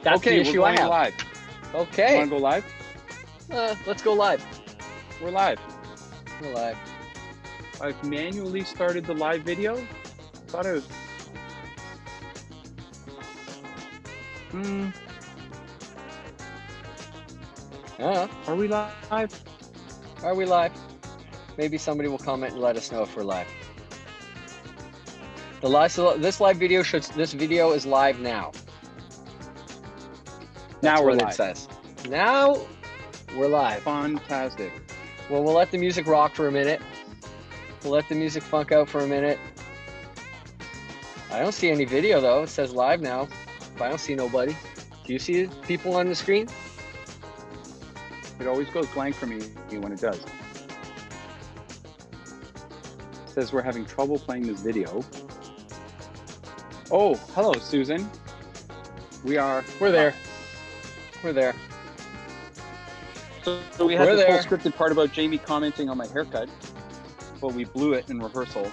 That's the issue I have. Live. Okay. You want to go live? Let's go live. We're live. We're live. I've manually started the live video. Thought it was. Are we live? Are we live? Maybe somebody will comment and let us know if we're live. This video is live now. Now we're live. It says. Now we're live. Fantastic. Well, we'll let the music rock for a minute. We'll let the music funk out for a minute. I don't see any video though. It says live now. I don't see nobody. Do you see people on the screen? It always goes blank for me when it does. It says we're having trouble playing this video. Oh, hello, Susan. We're there. We're there. So we had the whole scripted part about Jamie commenting on my haircut, but we blew it in rehearsal.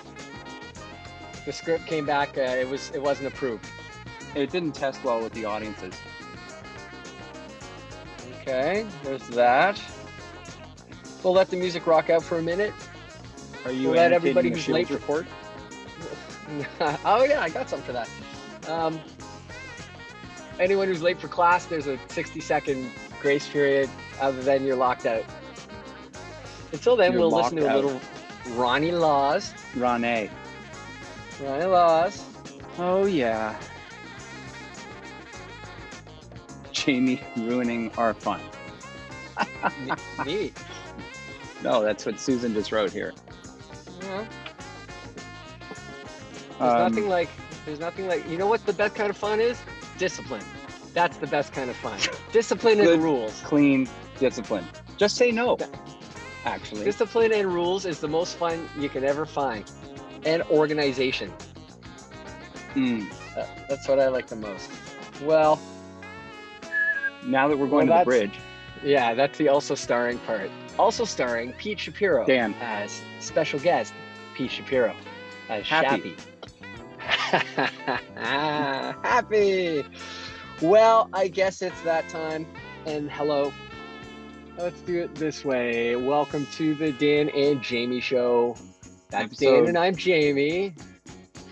The script came back. It wasn't approved. It didn't test well with the audiences. Okay, there's that. We'll let the music rock out for a minute. Are you let everybody who's late report? Oh yeah, I got some for that. Anyone who's late for class, there's a 60-second grace period. Other than you're locked out. Until then, we'll listen to a little Ronnie Laws. Ronnie Laws. Oh yeah. Jamie ruining our fun. Me? No, that's what Susan just wrote here. Yeah. There's nothing like, you know what the best kind of fun is? Discipline. That's the best kind of fun. Discipline and rules. Clean discipline. Just say no, actually. Discipline and rules is the most fun you can ever find. And organization. That's what I like the most. Well, now that we're going to the bridge. Yeah, that's the also starring part. Also starring Pete Shapiro as special guest. Pete Shapiro as Shappy. Happy. Well, I guess it's that time. And hello. Let's do it this way. Welcome to the Dan and Jamie Show. That's Dan and I'm Jamie.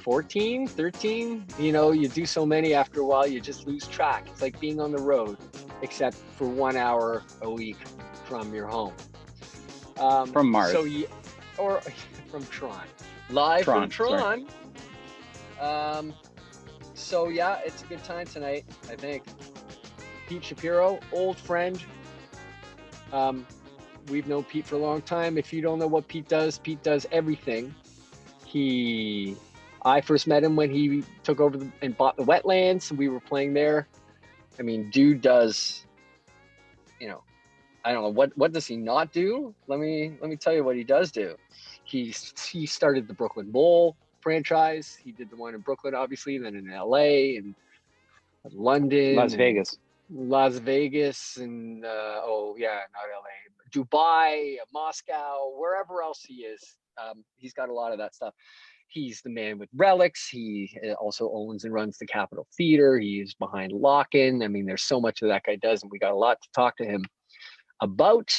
14, 13, you do so many after a while, you just lose track. It's like being on the road, except for 1 hour a week from your home. From Mars. Or from Tron. Live from Tron. So yeah, it's a good time tonight, I think. Pete Shapiro, old friend. We've known Pete for a long time. If you don't know what Pete does everything. I first met him when he took over and bought the wetlands. We were playing there. I mean, dude does, I don't know, what does he not do? Let me tell you what he does do. He started the Brooklyn Bowl franchise. He did the one in Brooklyn, obviously, then in LA and London. Las Vegas, and not LA. Dubai, Moscow, wherever else he is. He's got a lot of that stuff. He's the man with relics. He also owns and runs the Capitol Theater. He's behind Lock-In. I mean, there's so much that guy does, and we got a lot to talk to him about.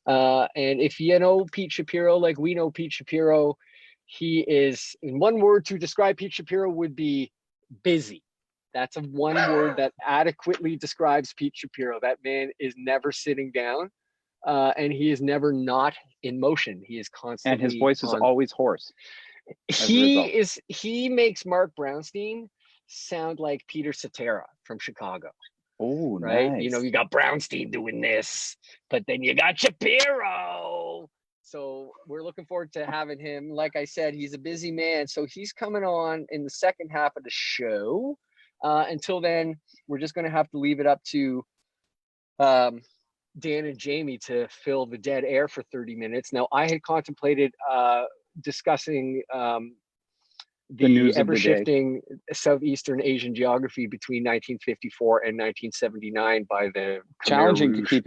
And if you know Pete Shapiro, like we know Pete Shapiro, he is, in one word to describe Pete Shapiro would be busy. That's one word that adequately describes Pete Shapiro. That man is never sitting down, and he is never not in motion. He is constantly, and his voice is always hoarse. He makes Mark Brownstein sound like Peter Cetera from Chicago. Oh, right. Nice. You got Brownstein doing this, but then you got Shapiro. So we're looking forward to having him. Like I said, he's a busy man. So he's coming on in the second half of the show. Until then, we're just going to have to leave it up to Dan and Jamie to fill the dead air for 30 minutes. Now, I had contemplated discussing the ever-shifting Southeastern Asian geography between 1954 and 1979 by the challenging to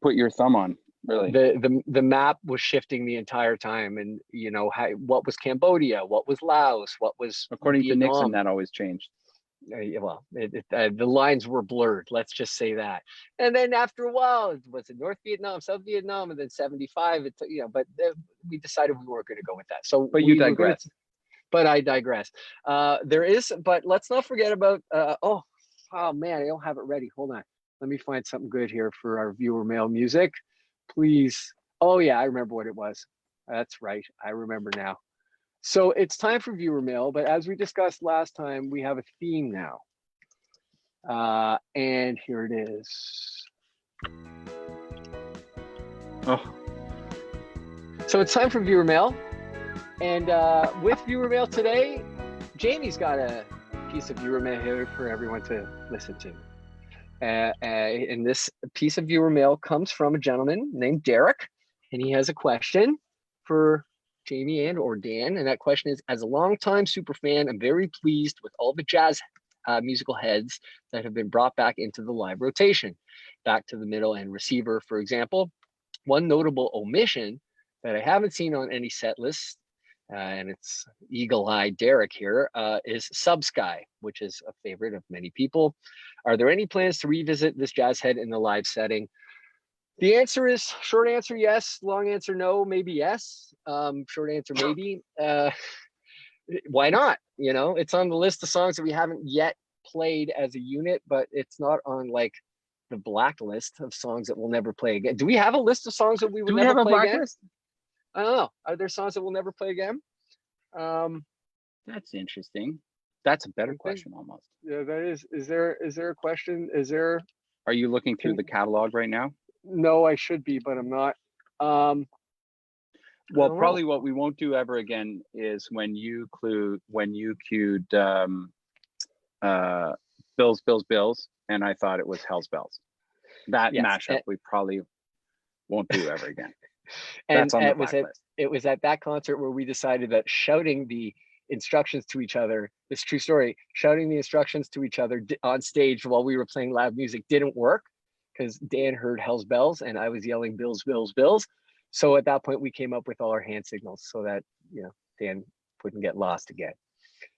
put your thumb on. Really, the map was shifting the entire time, and what was Cambodia, what was Laos, what was according Vietnam. to Nixon, that always changed. Well, the lines were blurred. Let's just say that. And then after a while, was it North Vietnam, South Vietnam, and then 75? But we decided we weren't going to go with that. So, But you digress. But I digress. But let's not forget about. Oh man, I don't have it ready. Hold on. Let me find something good here for our viewer mail music, please. Oh yeah, I remember what it was. That's right. I remember now. So it's time for viewer mail, but as we discussed last time, we have a theme now. And here it is. Oh. So it's time for viewer mail. And with viewer mail today, Jamie's got a piece of viewer mail here for everyone to listen to. And this piece of viewer mail comes from a gentleman named Derek, and he has a question for Jamie and or Dan. And that question is, as a longtime super fan, I'm very pleased with all the jazz musical heads that have been brought back into the live rotation, back to the middle and receiver, for example. One notable omission that I haven't seen on any set list, and it's eagle-eyed Derek here, is Subsky, which is a favorite of many people. Are there any plans to revisit this jazz head in the live setting? The answer is, short answer, yes. Long answer, no. Maybe yes. Short answer, maybe. Why not? It's on the list of songs that we haven't yet played as a unit, but it's not on like the blacklist of songs that we'll never play again. Do we have a list of songs that we will never play again? I don't know. Are there songs that we'll never play again? That's interesting. That's a better question almost. Yeah, that is. Is there a question? Are you looking through the catalog right now? No, I should be, but I'm not. Well, probably what we won't do ever again is when you cued Bills, and I thought it was Hell's Bells. That mashup we probably won't do ever again. That's on the blacklist. It was at that concert where we decided that shouting the instructions to each other, this true story, shouting the instructions to each other on stage while we were playing loud music didn't work because Dan heard Hell's Bells and I was yelling Bills, Bills, Bills. So at that point we came up with all our hand signals so that Dan wouldn't get lost again.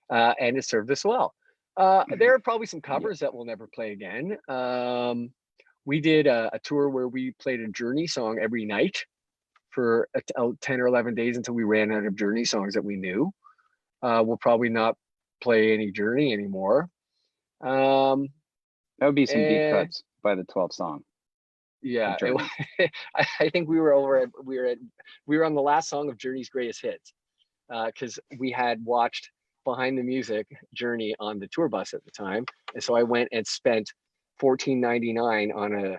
And it served us well. There are probably some covers that we'll never play again. We did a tour where we played a Journey song every night for 10 or 11 days until we ran out of Journey songs that we knew. We'll probably not play any Journey anymore. That would be some deep cuts by the 12th song. Yeah, I think we were on the last song of Journey's greatest hits because we had watched Behind the Music Journey on the tour bus at the time, and so I went and spent $14.99 on a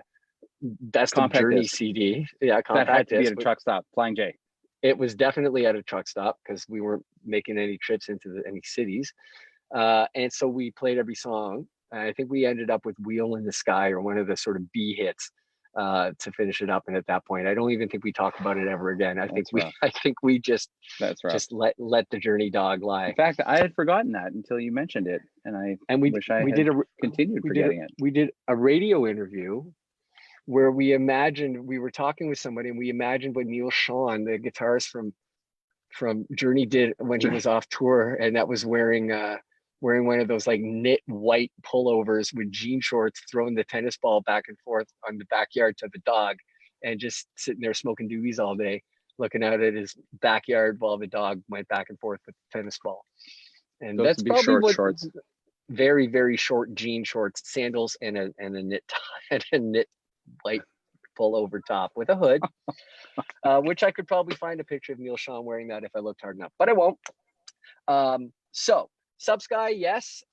best of Journey disc. CD. Yeah, compact that had to be at a truck stop. Flying J. It was definitely at a truck stop because we weren't making any trips into any cities, and so we played every song. I think we ended up with Wheel in the Sky or one of the sort of B hits to finish it up. And at that point, I don't even think we talked about it ever again. I think we just let the Journey dog lie. In fact, I had forgotten that until you mentioned it, and we continued forgetting it. We did a radio interview where we were talking with somebody and we imagined what Neil Sean, the guitarist from Journey, did when he was off tour, and that was wearing one of those like knit white pullovers with jean shorts, throwing the tennis ball back and forth on the backyard to the dog, and just sitting there smoking doobies all day, looking out at his backyard while the dog went back and forth with the tennis ball. And those that's probably shorts. Very, very short jean shorts, sandals, and a knit white pullover top with a hood, which I could probably find a picture of Neil Sean wearing that if I looked hard enough, but I won't. So Subsky, yes,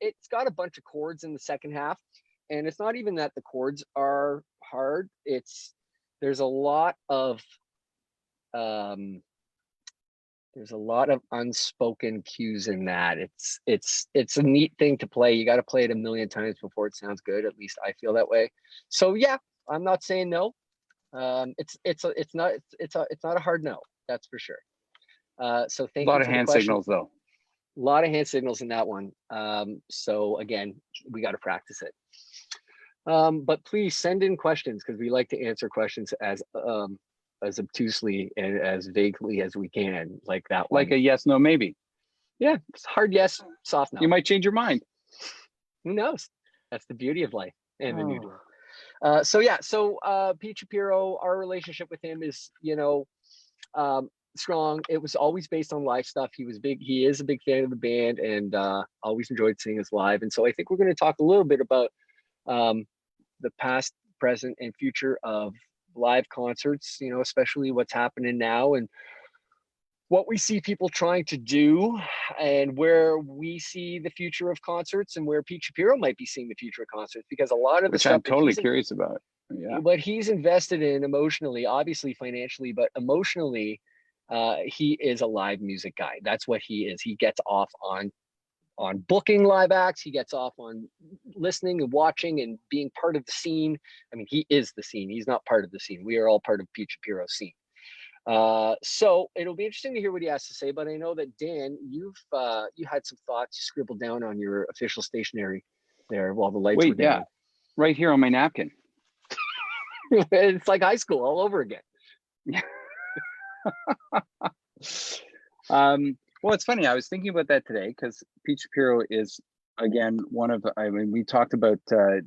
it's got a bunch of chords in the second half, and it's not even that the chords are hard. There's a lot of unspoken cues in that. It's a neat thing to play. You got to play it a million times before it sounds good. At least I feel that way. So yeah, I'm not saying no. It's not a hard no. That's for sure. So thank you. A lot of hand signals though. A lot of hand signals in that one. So again, we got to practice it. But please send in questions because we like to answer questions as obtusely and as vaguely as we can, like that one. Like a yes, no, maybe. Yeah, it's hard yes, soft no. You might change your mind. Who knows? That's the beauty of life and the new Oh. deal. So Pete Shapiro, our relationship with him is, strong. It was always based on live stuff. He is a big fan of the band, and always enjoyed seeing us live. And so I think we're going to talk a little bit about the past, present, and future of live concerts, especially what's happening now and what we see people trying to do, and where we see the future of concerts, and where Pete Shapiro might be seeing the future of concerts, because a lot of the Which I'm stuff totally curious about. Yeah. what he's invested in emotionally, obviously financially, but emotionally, he is a live music guy. That's what he is. He gets off on booking live acts. He gets off on listening and watching and being part of the scene. I mean, he is the scene. He's not part of the scene. We are all part of Pete Shapiro's scene. So it'll be interesting to hear what he has to say. But I know that Dan, you had some thoughts you scribbled down on your official stationery there while the lights were down. Yeah, right here on my napkin. It's like high school all over again. Well, it's funny. I was thinking about that today because Pete Shapiro is, again, we talked about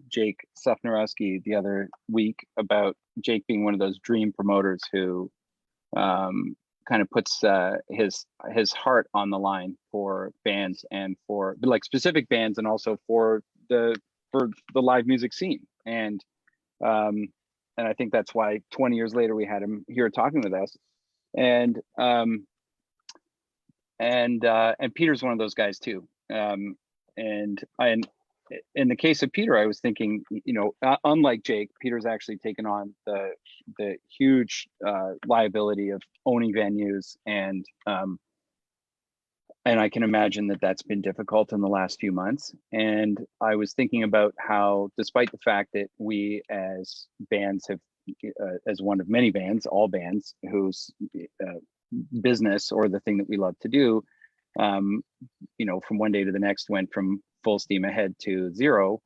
Jake Sufnerowski the other week about Jake being one of those dream promoters who kind of puts his heart on the line for bands and for like specific bands, and also for the live music scene. And I think that's why 20 years later we had him here talking with us. And Peter's one of those guys too. And in the case of Peter, I was thinking, unlike Jake, Peter's actually taken on the huge liability of owning venues, and I can imagine that that's been difficult in the last few months. And I was thinking about how, despite the fact that we as bands have, as one of many bands, all bands whose business or the thing that we love to do, from one day to the next went from full steam ahead to zero,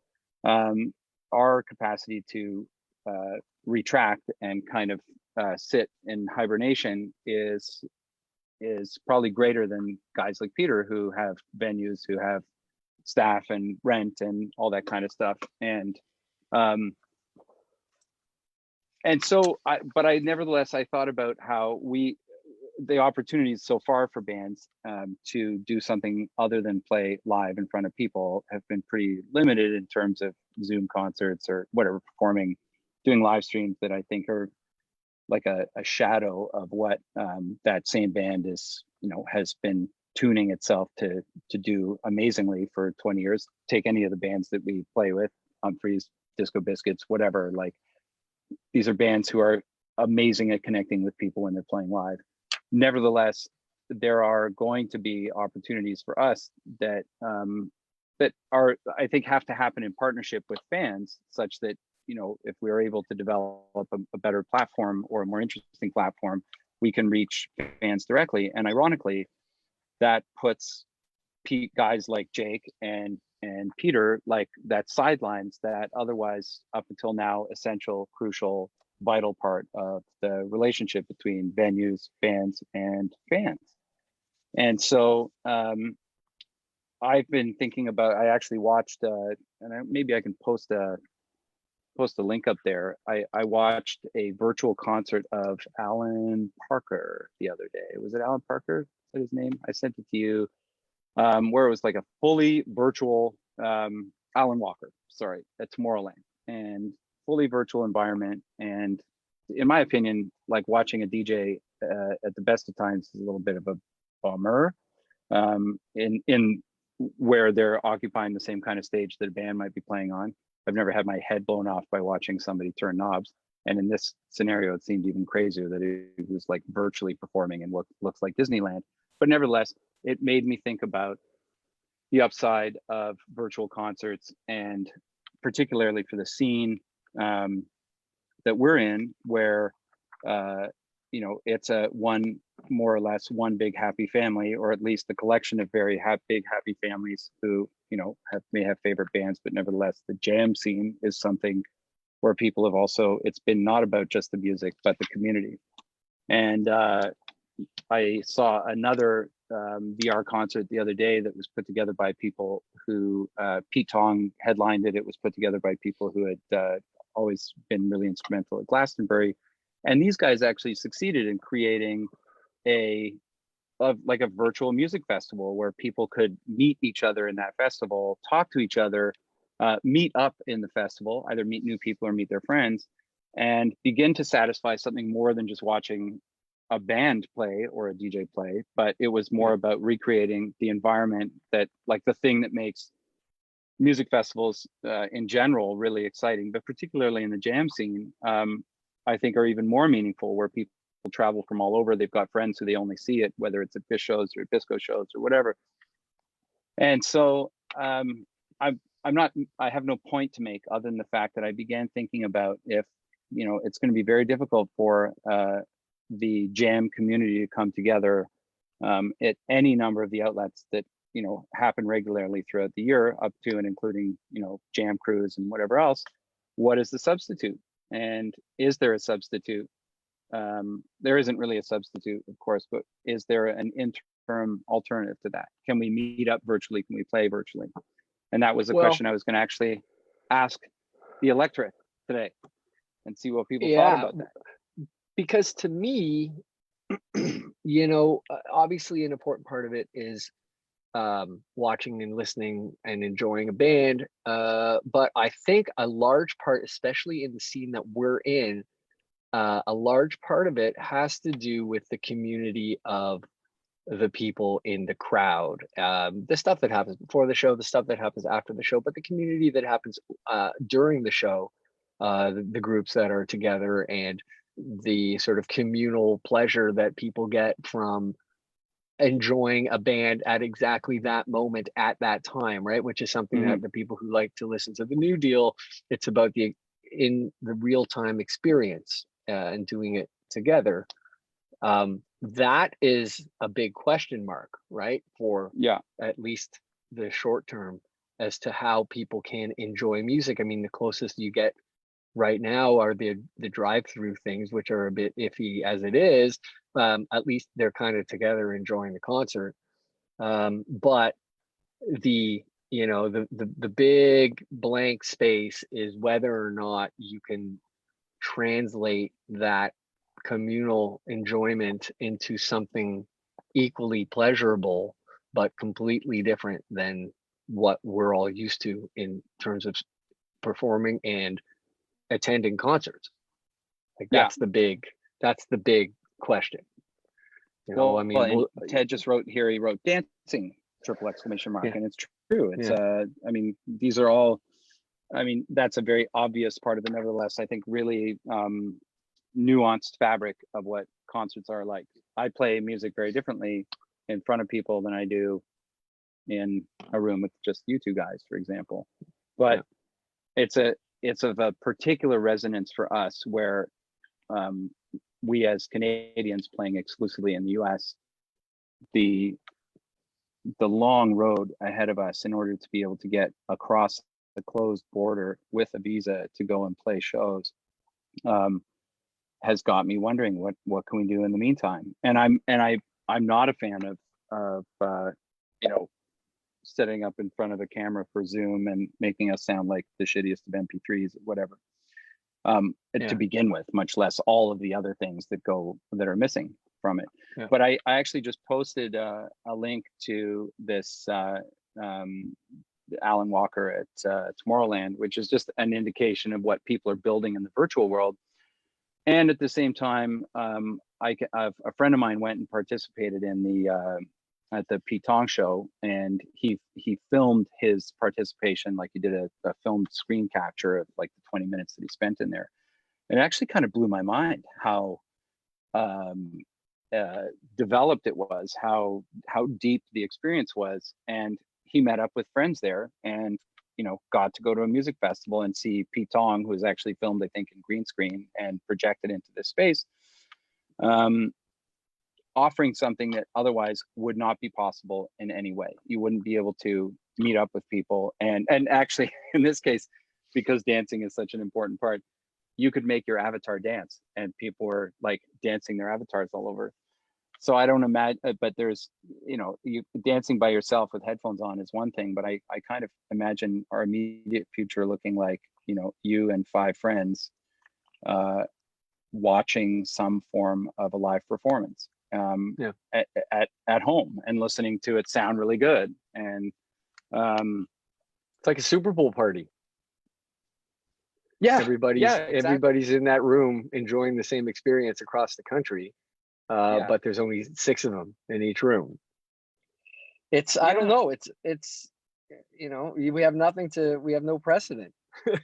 our capacity to retract and kind of sit in hibernation is probably greater than guys like Peter, who have venues, who have staff and rent and all that kind of stuff. And so I nevertheless, I thought about how the opportunities so far for bands to do something other than play live in front of people have been pretty limited in terms of Zoom concerts or whatever, doing live streams that I think are like a shadow of what that same band has been tuning itself to do amazingly for 20 years. Take any of the bands that we play with, Humphreys, Disco Biscuits, whatever. Like, these are bands who are amazing at connecting with people when they're playing live. Nevertheless, there are going to be opportunities for us that are, I think, have to happen in partnership with fans, such that, if we're able to develop a better platform or a more interesting platform, we can reach fans directly. And ironically, that puts guys like Jake and Peter, like, that sidelines that otherwise, up until now, essential, crucial, vital part of the relationship between venues, bands, and fans. And so I've been thinking about, I actually watched, maybe I can post a link up there. I watched a virtual concert of Alan Parker the other day. Was it Alan Parker? Is that his name? I sent it to you, where it was like a fully virtual, Alan Walker, sorry, at Tomorrowland, and fully virtual environment. And in my opinion, like, watching a DJ at the best of times is a little bit of a bummer, in where they're occupying the same kind of stage that a band might be playing on. I've never had my head blown off by watching somebody turn knobs. And in this scenario, it seemed even crazier that it was like virtually performing in what looks like Disneyland. But nevertheless, it made me think about the upside of virtual concerts, and particularly for the scene that we're in, where it's more or less one big happy family, or at least the collection of very big happy families who may have favorite bands, but nevertheless the jam scene is something where people have also, it's been not about just the music but the community. And I saw another VR concert the other day that was put together by people who Pete Tong headlined it. It was put together by people who had always been really instrumental at Glastonbury, and these guys actually succeeded in creating like a virtual music festival where people could meet each other in that festival, talk to each other, meet up in the festival, either meet new people or meet their friends, and begin to satisfy something more than just watching a band play or a DJ play, but it was more about recreating the environment that, like, the thing that makes music festivals in general really exciting, but particularly in the jam scene, I think are even more meaningful, where people travel from all over. They've got friends who they only see it, whether it's at Fish shows or Bisco shows or whatever. And so I'm not, I have no point to make other than the fact that I began thinking about if, you know, it's going to be very difficult for the jam community to come together at any number of the outlets that, you know, happen regularly throughout the year, up to and including, you know, jam crews and whatever else. What is the substitute? And is there a substitute? There isn't really a substitute, of course, but is there an interim alternative to that? Can we meet up virtually? Can we play virtually? And that was a question I was going to actually ask the electorate today and see what people thought about that. Because to me, you know, obviously an important part of it is watching and listening and enjoying a band. But I think a large part, especially in the scene that we're in, a large part of it has to do with the community of the people in the crowd. The stuff that happens before the show, the stuff that happens after the show, but the community that happens during the show, the groups that are together, and the sort of communal pleasure that people get from enjoying a band at exactly that moment at that time, right? Which is something that the people who like to listen to the New Deal, it's about the real time experience and doing it together. That is a big question mark, right? For at least the short term, as to how people can enjoy music. I mean, the closest you get right now are the drive-through things, which are a bit iffy as it is. At least they're kind of together enjoying the concert. But the, you know, the big blank space is whether or not you can translate that communal enjoyment into something equally pleasurable but completely different than what we're all used to in terms of performing and attending concerts. Like that's the big question. You know, I mean, Ted just wrote here, he wrote dancing triple exclamation mark, and it's true. It's I mean, these are all, I mean, that's a very obvious part of it. Nevertheless, I think really nuanced fabric of what concerts are like. I play music very differently in front of people than I do in a room with just you two guys, for example. But it's of a particular resonance for us, where we as Canadians playing exclusively in the US, the long road ahead of us in order to be able to get across the closed border with a visa to go and play shows has got me wondering what can we do in the meantime. And I'm not a fan of you know, setting up in front of a camera for Zoom and making us sound like the shittiest of MP3s or whatever, to begin with, much less all of the other things that are missing from it. But I actually just posted a link to this Alan Walker at Tomorrowland, which is just an indication of what people are building in the virtual world. And at the same time, a friend of mine went and participated in at the Pete Tong show, and he filmed his participation, like he did a filmed screen capture of like the 20 minutes that he spent in there. And it actually kind of blew my mind how developed it was, how deep the experience was. And he met up with friends there, and you know, got to go to a music festival and see Pete Tong, who was actually filmed, I think, in green screen and projected into this space, offering something that otherwise would not be possible in any way. You wouldn't be able to meet up with people. And actually, in this case, because dancing is such an important part, you could make your avatar dance, and people were like dancing their avatars all over. So I don't imagine, but there's, you dancing by yourself with headphones on is one thing, but I kind of imagine our immediate future looking like, you and 5 friends watching some form of a live performance Yeah. at home and listening to it sound really good. And It's like a Super Bowl party. yeah, Everybody's exactly. in that room enjoying the same experience across the country, Yeah, but there's only 6 of them in each room. I don't yeah, know. We have no precedent.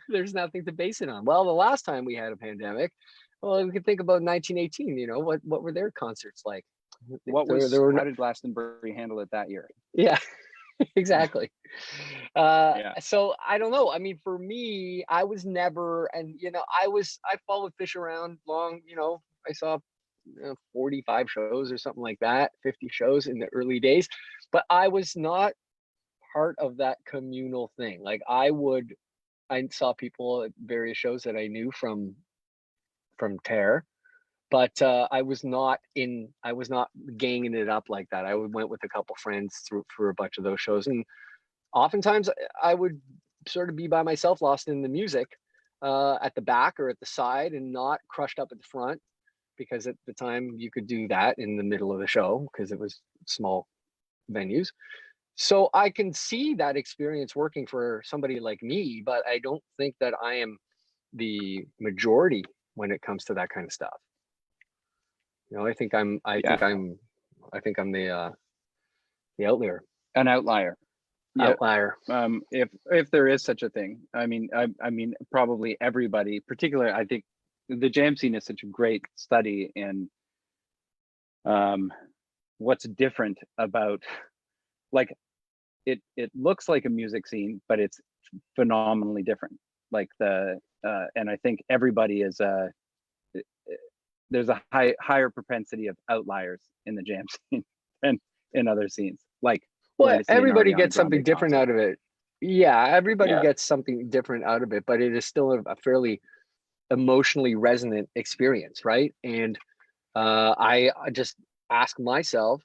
There's nothing to base it on. Well, the last time we had a pandemic, well, we could think about 1918. What were their concerts like? There were no, how did Glastonbury handle it that year? yeah, exactly. Yeah, So I don't know. I mean, for me, I was never, and I followed Fish around long. I saw 45 shows or something like that, 50 shows in the early days, but I was not part of that communal thing. Like I saw people at various shows that I knew from Tear, but I was not ganging it up like that. I went with a couple friends through for a bunch of those shows, and oftentimes I would sort of be by myself, lost in the music, at the back or at the side, and not crushed up at the front, because at the time you could do that in the middle of the show because it was small venues. So I can see that experience working for somebody like me, but I don't think that I am the majority when it comes to that kind of stuff. I think yeah, the outlier. an outlier. Yeah. Outlier. If there is such a thing, I mean, probably everybody, particularly, I think the jam scene is such a great study in what's different about, like, it looks like a music scene, but it's phenomenally different. Like and I think everybody is there's a higher propensity of outliers in the jam scene than in other scenes, like going Well, to see an everybody Ariana gets something Grande different concert. out of it. Yeah, everybody Yeah, gets something different out of it, but it is still a fairly emotionally resonant experience, right? And I just ask myself,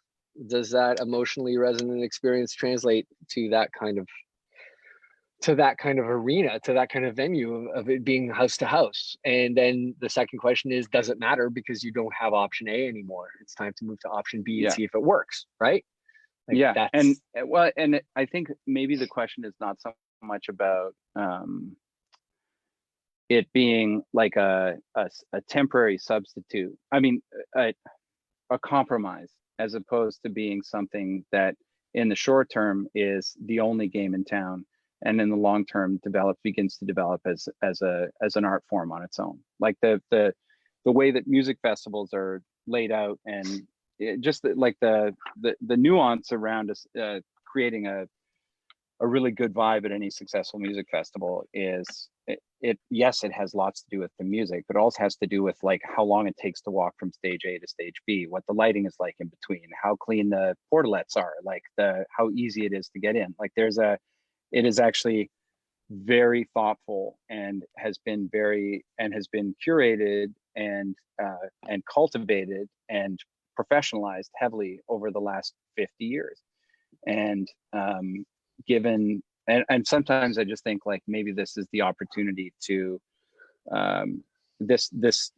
does that emotionally resonant experience translate to that kind of arena, to that kind of venue of it being house to house? And then the second question is, does it matter because you don't have option A anymore? It's time to move to option B and yeah, see if it works, right? Like yeah. And that's well, and I think maybe the question is not so much about it being like a temporary substitute. I mean, a compromise, as opposed to being something that in the short term is the only game in town, and in the long term begins to develop as an art form on its own. Like the way that music festivals are laid out, and just like the nuance around us creating a really good vibe at any successful music festival is yes, it has lots to do with the music, but it also has to do with like how long it takes to walk from stage A to stage B, what the lighting is like in between, how clean the portalets are, like how easy it is to get in. Like it is actually very thoughtful, and has been curated and cultivated and professionalized heavily over the last 50 years. And given and sometimes I just think like maybe this is the opportunity to this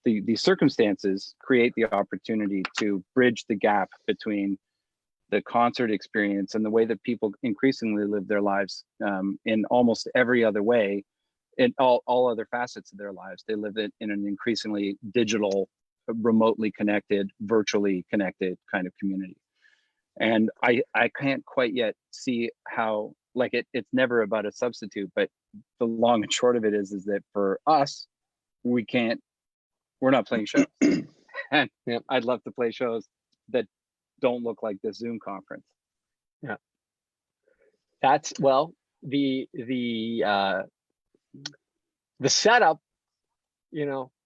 these circumstances create the opportunity to bridge the gap between the concert experience and the way that people increasingly live their lives in almost every other way, in all other facets of their lives. They live it in an increasingly digital, remotely connected, virtually connected kind of community. And I can't quite yet see how, like, it's never about a substitute, but the long and short of it is that for us, we're not playing shows. And yeah, I'd love to play shows that don't look like this Zoom conference. yeah. That's well, the setup,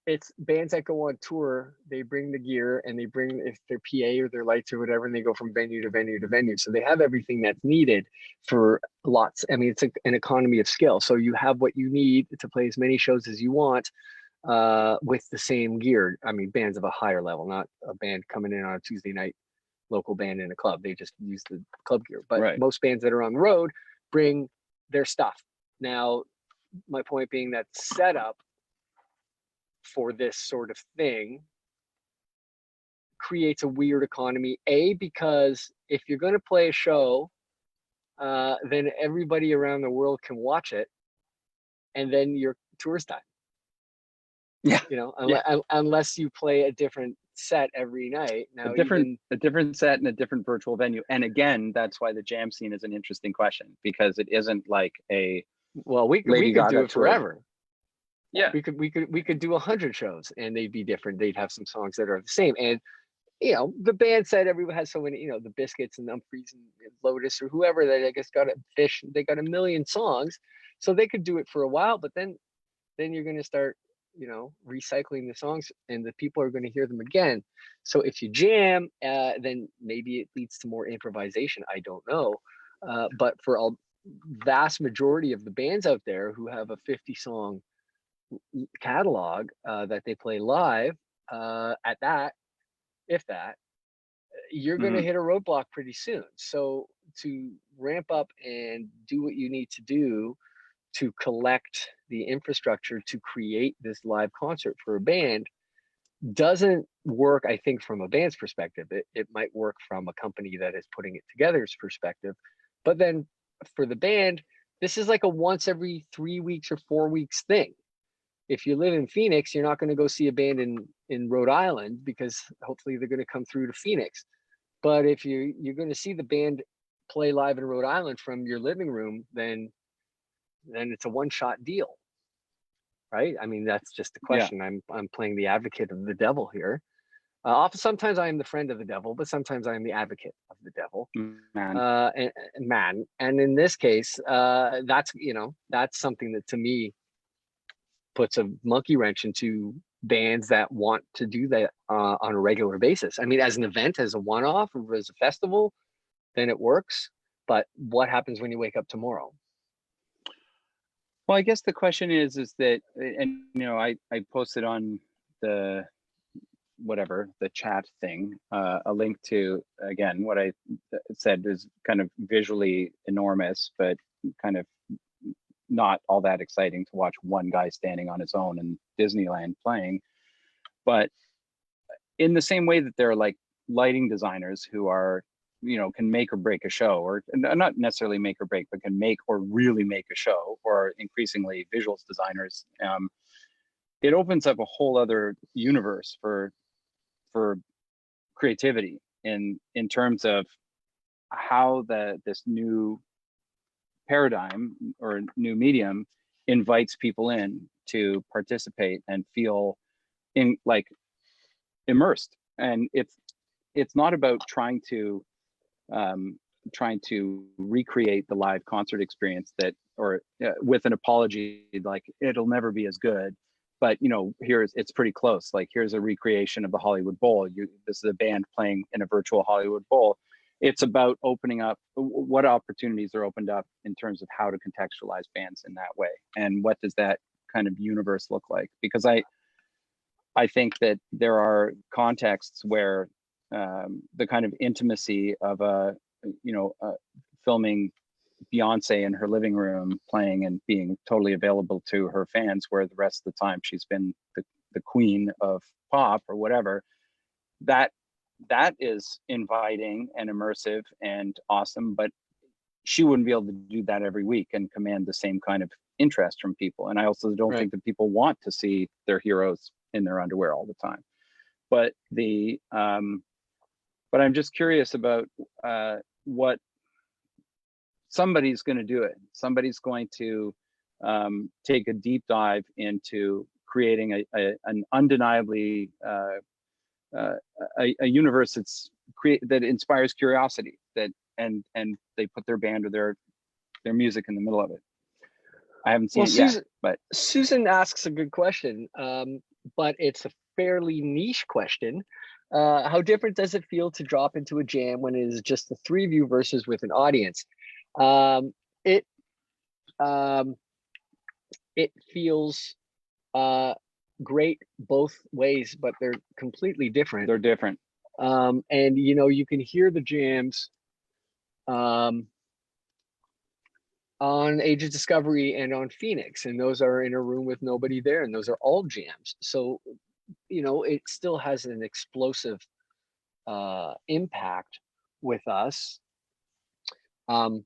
it's bands that go on tour, they bring the gear and they bring if their PA or their lights or whatever, and they go from venue to venue to venue. So they have everything that's needed for lots. I mean, it's an economy of scale. So you have what you need to play as many shows as you want, with the same gear. I mean, bands of a higher level, not a band coming in on a Tuesday night, local band in a club. They just use the club gear. But Right. most bands that are on the road bring their stuff. Now, my point being that setup for this sort of thing creates a weird economy. Because if you're going to play a show, then everybody around the world can watch it, and then your tour's done. Yeah. You know, Yeah. unless you play a different set every night. Now, A different set and a different virtual venue. And again, that's why the jam scene is an interesting question, because it isn't like a we could do Gaga it tour. forever. Yeah. We could do 100 shows and they'd be different. They'd have some songs that are the same. And you know, the band said everyone has so many, you know, the Biscuits and Humphreys and Lotus or whoever that I guess got a Fish, they got a million songs, so they could do it for a while. But then you're going to start, you know, recycling the songs, and the people are going to hear them again. So if you jam, then maybe it leads to more improvisation. I don't know, but for a vast majority of the bands out there who have a 50-song catalog that they play live, at that, if that, you're going to hit a roadblock pretty soon. So to ramp up and do what you need to do to collect the infrastructure to create this live concert for a band doesn't work, I think, from a band's perspective. It might work from a company that is putting it together's perspective. But then for the band, this is like a once every 3 weeks or 4 weeks thing. If you live in Phoenix, you're not going to go see a band in Rhode Island, because hopefully they're going to come through to Phoenix. But if you're going to see the band play live in Rhode Island from your living room, then it's a one-shot deal, right? I mean, that's just the question. Yeah. I'm playing the advocate of the devil here. Sometimes I am the friend of the devil, but sometimes I am the advocate of the devil. And in this case, that's, you know, that's something that to me puts a monkey wrench into bands that want to do that on a regular basis. I mean, as an event, as a one-off, or as a festival, then it works. But what happens when you wake up tomorrow? Well, I guess the question is that, and you know, I posted on the the chat thing, a link to, again, what I said is kind of visually enormous, but kind of not all that exciting to watch one guy standing on his own in Disneyland playing. But in the same way that there are like lighting designers who are, you know, can make or break a show, or not necessarily make or break, but can make or really make a show, or increasingly visuals designers, it opens up a whole other universe for creativity in terms of how this new paradigm or new medium invites people in to participate and feel in like immersed. And it's not about trying to recreate the live concert experience that, or with an apology, like it'll never be as good, but you know, it's pretty close. Like, here's a recreation of the Hollywood Bowl. This is a band playing in a virtual Hollywood Bowl. It's about opening up what opportunities are opened up in terms of how to contextualize bands in that way, and what does that kind of universe look like? Because I think that there are contexts where the kind of intimacy of filming Beyonce in her living room playing and being totally available to her fans, where the rest of the time she's been the queen of pop or whatever, that is inviting and immersive and awesome, but she wouldn't be able to do that every week and command the same kind of interest from people. And I also don't think that people want to see their heroes in their underwear all the time. But but I'm just curious about what somebody's going to do it. Somebody's going to take a deep dive into creating an undeniably a universe that inspires curiosity, and they put their band or their music in the middle of it. I haven't seen it yet, but Susan asks a good question, but it's a fairly niche question. How different does it feel to drop into a jam when it is just the three of you versus with an audience? It feels great both ways, but they're completely different. They're different. And you know, you can hear the jams on Age of Discovery and on Phoenix, and those are in a room with nobody there, and those are all jams. So, you know, it still has an explosive impact with us. But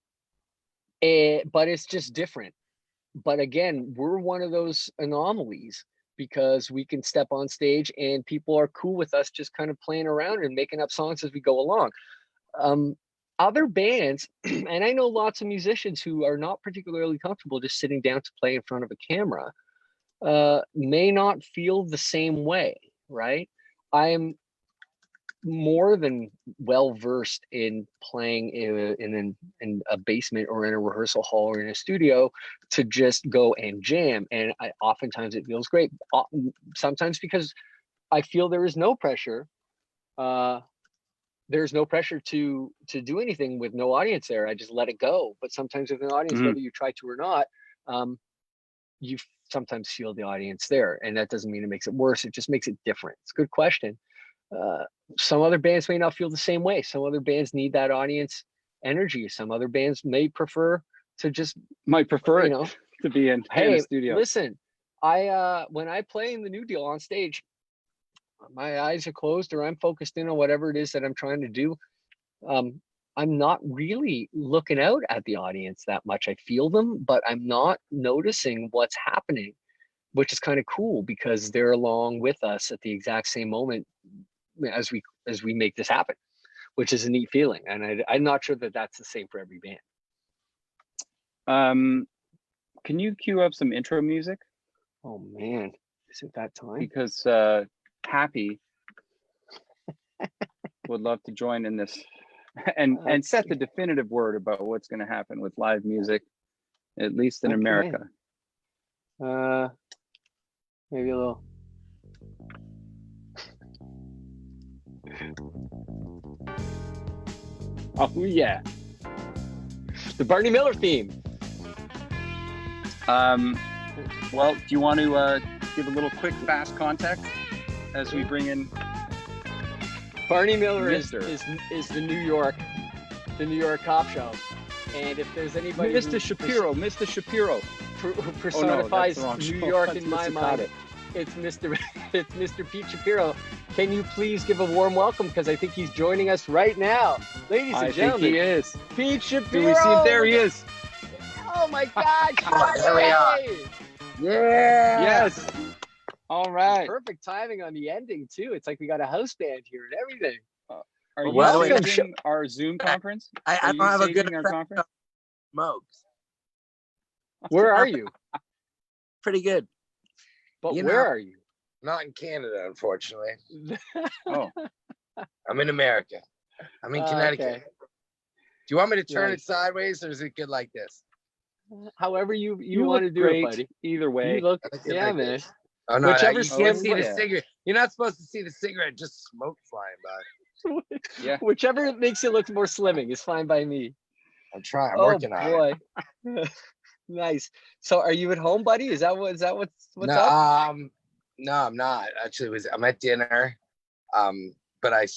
it's just different. But again, we're one of those anomalies because we can step on stage and people are cool with us just kind of playing around and making up songs as we go along. Other bands, and I know lots of musicians who are not particularly comfortable just sitting down to play in front of a camera, may not feel the same way, right? I am more than well versed in playing in a basement or in a rehearsal hall or in a studio to just go and jam, and oftentimes it feels great. Sometimes because I feel there is no pressure. There's no pressure to do anything with no audience there. I just let it go. But sometimes with an audience, whether you try to or not, you sometimes feel the audience there, and that doesn't mean it makes it worse. It just makes it different. It's a good question. Some other bands may not feel the same way. Some other bands need that audience energy. Some other bands may prefer to just you know, to be in a studio. Listen, I when I play in the New Deal on stage, my eyes are closed or I'm focused in on whatever it is that I'm trying to do. I'm not really looking out at the audience that much. I feel them, but I'm not noticing what's happening, which is kind of cool because they're along with us at the exact same moment as we make this happen, which is a neat feeling. And I'm not sure that that's the same for every band. Can you cue up some intro music? Oh man, is it that time? Because Happy would love to join in this and set the definitive word about what's going to happen with live music, at least in America. Maybe a little. Oh yeah, the Barney Miller theme. Well, do you want to give a little quick, fast context as we bring in Barney Miller is the New York cop show, and if there's anybody, Mr. Shapiro who personifies New York in my mind, it's Mr. Pete Shapiro. Can you please give a warm welcome, because I think he's joining us right now, ladies and gentlemen. I think he is. Pete Shapiro. Do we see him? There he is. Oh my God! There we are. Yeah. Yes. All right. Perfect timing on the ending too. It's like we got a house band here and everything. Are you staging our Zoom conference? I don't have a good conference. Smokes. Where are you? Pretty good. But where are you? Not in Canada, unfortunately. Oh. I'm in America. I'm in Connecticut. Okay. Do you want me to turn it sideways, or is it good like this? However you want to do it, buddy. Either way. You look, yeah, like man. This. Oh no, Whichever you can't see the cigarette. You're not supposed to see the cigarette, just smoke flying by. Yeah. Whichever makes you look more slimming is fine by me. I'm trying. I'm working on it. Nice. So are you at home, buddy? Is that what's up? No, I'm not. Actually, I'm at dinner. But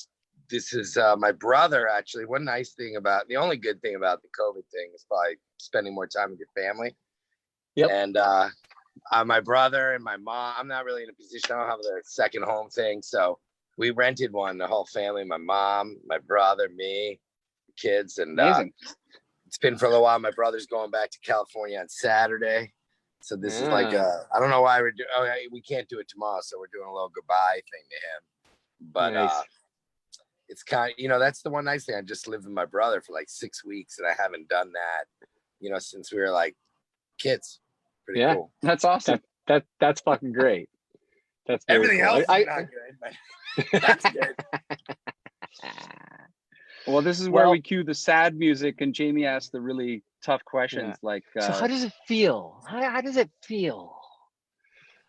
this is my brother, actually. One nice thing the only good thing about the COVID thing is probably spending more time with your family. Yep. And my brother and my mom, I'm not really in a position, I don't have the second home thing. So we rented one, the whole family, my mom, my brother, me, the kids. And it's been for a little while. My brother's going back to California on Saturday. So this is like, I don't know why we can't do it tomorrow. So we're doing a little goodbye thing to him. But nice. It's kind of, that's the one nice thing. I just lived with my brother for like 6 weeks, and I haven't done that, since we were like kids. Pretty cool. That's awesome. That's fucking great. That's everything cool. else is not good, but that's good. Well, this is where we cue the sad music, and Jamie asks the really tough questions like. So how does it feel? How does it feel?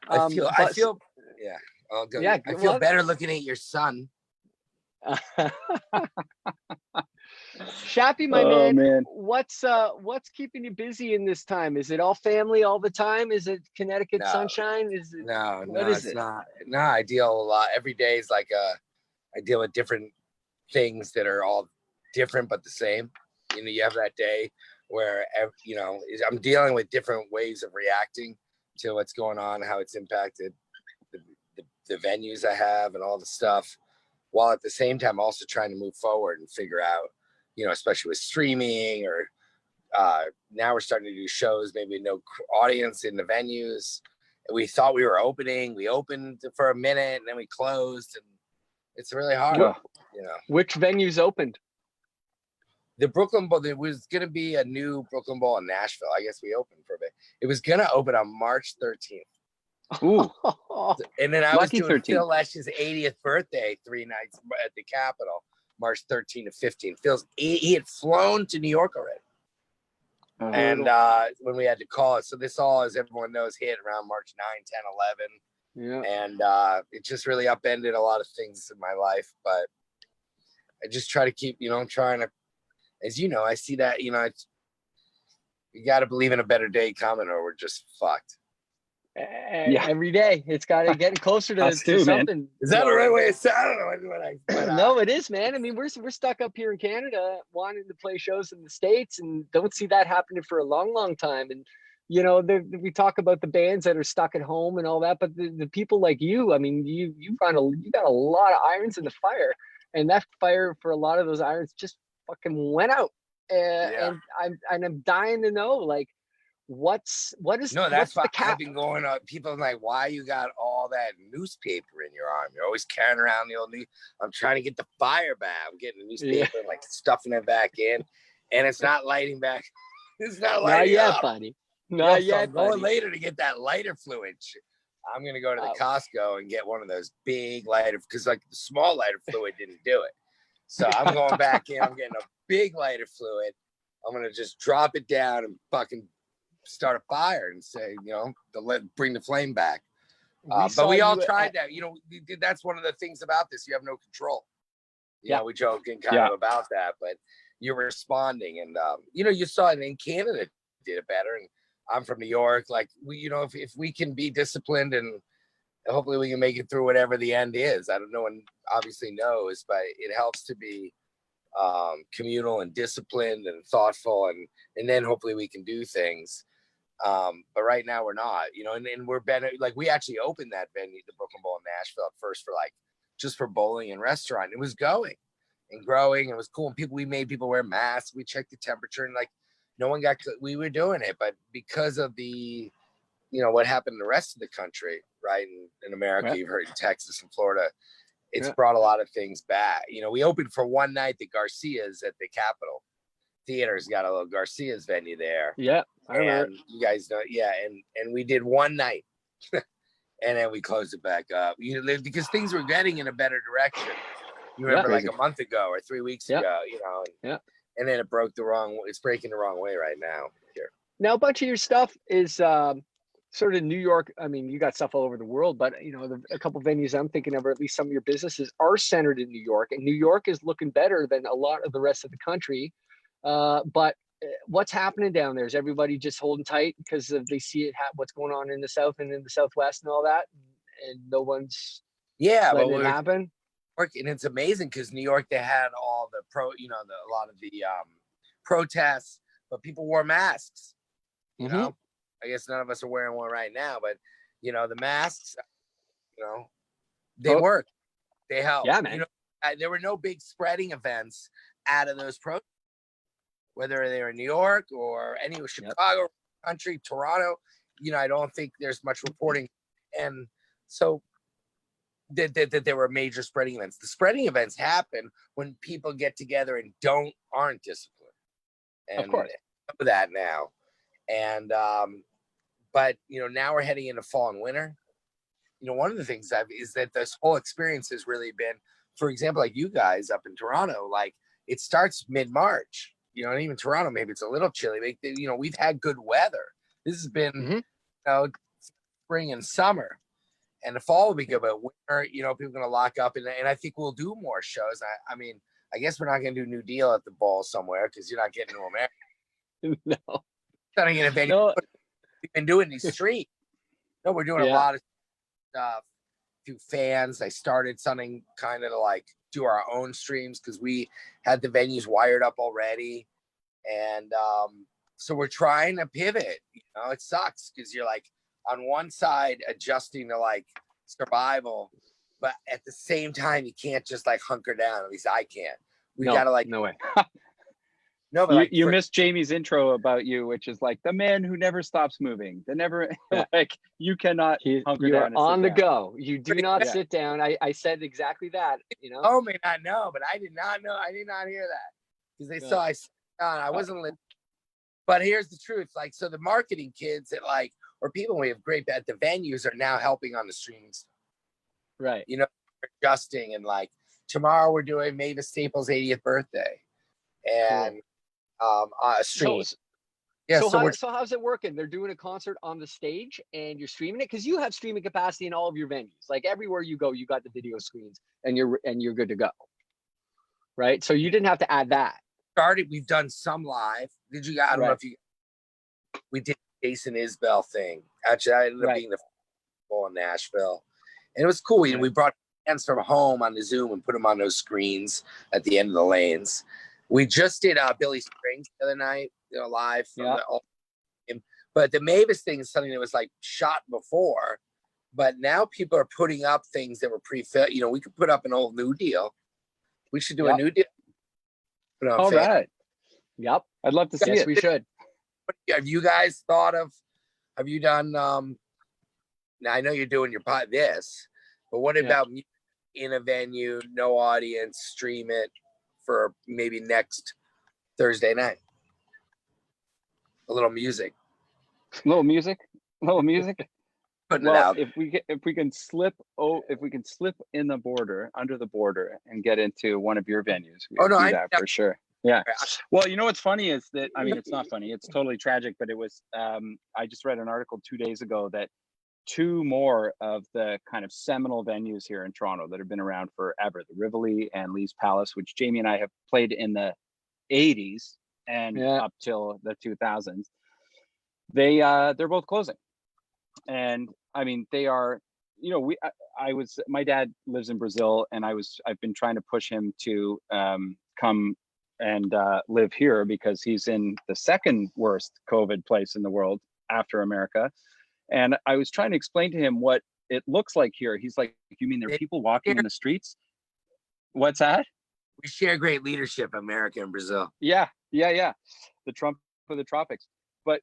I feel. Yeah. I'll go. Yeah. I feel better looking at your son. Shappy, my Oh, man, man. what's keeping you busy in this time? Is it all family all the time? Is it Connecticut No, sunshine? Is it what no, is it's it? not. No, I deal a lot. Every day is like I deal with different things that are all different but the same. You know, you have that day where you know I'm dealing with different ways of reacting to what's going on, how it's impacted the venues I have and all the stuff, while at the same time also trying to move forward and figure out, you know, especially with streaming or now we're starting to do shows, maybe no audience in the venues. We thought we were opening, we opened for a minute and then we closed, and it's really hard. Ugh. You know, Which venues opened? the Brooklyn Bowl, there was going to be a new Brooklyn Bowl in Nashville. I guess we opened for a bit. It was going to open on March 13th. Ooh, And then I was lucky doing 13. Phil Lesh's 80th birthday 3 nights at the Capitol, March 13 to 15. He had flown to New York already. And when we had to call it, so this all, as everyone knows, hit around March 9, 10, 11. Yeah. And it just really upended a lot of things in my life. But I just try to keep, you know, trying to, as you know, I see that, you know, you got to believe in a better day coming or we're just fucked. Yeah. Every day it's got to get closer to, Us too, to man. something. Is that the right way to say? I don't know but, No, it is, man. I mean, we're stuck up here in Canada wanting to play shows in the States and don't see that happening for a long time. And you know, we talk about the bands that are stuck at home and all that, but the people like you, I mean, you got a lot of irons in the fire, and that fire for a lot of those irons just fucking went out. And I'm dying to know, like, what is that's what's the why cap? I've been going up. People are like, why you got all that newspaper in your arm? You're always carrying around the old news. I'm trying to get the fire back. I'm getting the newspaper and like stuffing it back in, and it's not lighting back. It's not lighting yet, up. buddy. Not So yet, I'm going buddy. later to get that lighter fluid. I'm gonna go to the Costco and get one of those big lighter, because like the small lighter fluid didn't do it. So I'm going back in. I'm getting a big lighter fluid. I'm gonna just drop it down and fucking start a fire and say, you know, bring the flame back. But we all tried that. You know, that's one of the things about this. You have no control. You know, we joking kind of about that, but you're responding. And, you know, you saw it in Canada did it better. And I'm from New York. Like, you know, if we can be disciplined and hopefully we can make it through whatever the end is. I don't know, and obviously knows, but it helps to be communal and disciplined and thoughtful. And then hopefully we can do things. But right now we're not, you know, and we're better. Like we actually opened that venue, the Brooklyn Bowl in Nashville at first for like, just for bowling and restaurant. It was going and growing. It was cool. And we made people wear masks. We checked the temperature and like, no one we were doing it, but because of the, you know, what happened in the rest of the country, right? In America, you've heard in Texas and Florida, it's brought a lot of things back. You know, we opened for one night, the Garcias at the Capitol Theater's got a little Garcia's venue there. Yeah, I remember. And you guys know, and we did one night, and then we closed it back up. Because things were getting in a better direction. You remember, like a month ago or 3 weeks ago, you know, and then it's breaking the wrong way right now here. Now, a bunch of your stuff is sort of New York. I mean, you got stuff all over the world, but you know, a couple venues I'm thinking of, or at least some of your businesses, are centered in New York, and New York is looking better than a lot of the rest of the country. But what's happening down there? Is everybody just holding tight because they see it what's going on in the South and in the Southwest and all that, and no one's letting it happen? And it's amazing because New York, they had all the a lot of the protests, but people wore masks. You know, I guess none of us are wearing one right now, but you know, the masks, you know, they work, they help. Yeah, man. You know, there were no big spreading events out of those protests, whether they were in New York or any Chicago, country, Toronto. You know, I don't think there's much reporting, and so that there were major spreading events. The spreading events happen when people get together and aren't disciplined. And of course, I know that now. And but you know, now we're heading into fall and winter. You know, one of the things is that this whole experience has really been, for example, like you guys up in Toronto, like it starts mid-March. You know, and even Toronto, maybe it's a little chilly. You know, we've had good weather. This has been, you know, spring and summer. And the fall will be good, but winter, you know, people are going to lock up. And I think we'll do more shows. I mean, I guess we're not going to do New Deal at the ball somewhere because you're not getting to America. No. Starting in a venue. No. We've been doing these streams. No, we're doing a Yeah. lot of stuff through fans. I started something kind of to like do our own streams because we had the venues wired up already. And so we're trying to pivot. You know, it sucks because you're like on one side adjusting to like survival, but at the same time, you can't just like hunker down. At least I can't. We gotta like no way. no, but You, like you missed Jamie's intro about you, which is like the man who never stops moving. The never Yeah. like you cannot hunker You down are and on sit the down. go. You do not Yeah. sit down. I said exactly that. You know. Oh, may not know, but I did not know. I did not hear that because they saw I sat down. I wasn't listening. But here's the truth: like, so the marketing kids that like, or people we have great at the venues are now helping on the streaming stuff. Right. You know, adjusting and like tomorrow we're doing Mavis Staples' 80th birthday, and stream. Yeah, so how's it working? They're doing a concert on the stage and you're streaming it because you have streaming capacity in all of your venues. Like everywhere you go, you got the video screens and you're good to go. Right. So you didn't have to add that. We've done some live. Did you? I don't know if you. We did Jason Isbell thing. Actually, I ended up being the full in Nashville, and it was cool. We brought fans from home on the Zoom and put them on those screens at the end of the lanes. We just did Billy Springs the other night, you know, live from the. But the Mavis thing is something that was like shot before, but now people are putting up things that were pre-filmed. You know, we could put up an old New Deal. We should do a New Deal. All right. Yep. I'd love to see it. We should. Have you guys thought of? Have you done? Now I know you're doing your this, but what about in a venue, no audience, stream it for maybe next Thursday night? A little music. Little music. Putting Well, it out. if we can slip in the border, under the border, and get into one of your venues, we do that for sure. Yeah. Well, you know what's funny is that, I mean, it's not funny, it's totally tragic, but it was I just read an article 2 days ago that 2 more of the kind of seminal venues here in Toronto that have been around forever, the Rivoli and Lee's Palace, which Jamie and I have played in the 80s and up till the 2000s, they're both closing. And I mean, they are, you know, my dad lives in Brazil, and I've been trying to push him to come and live here because he's in the second worst COVID place in the world after America. And I was trying to explain to him what it looks like here. He's like, you mean there are people walking in the streets? What's that? We share great leadership, America and Brazil. Yeah. The Trump of the tropics. But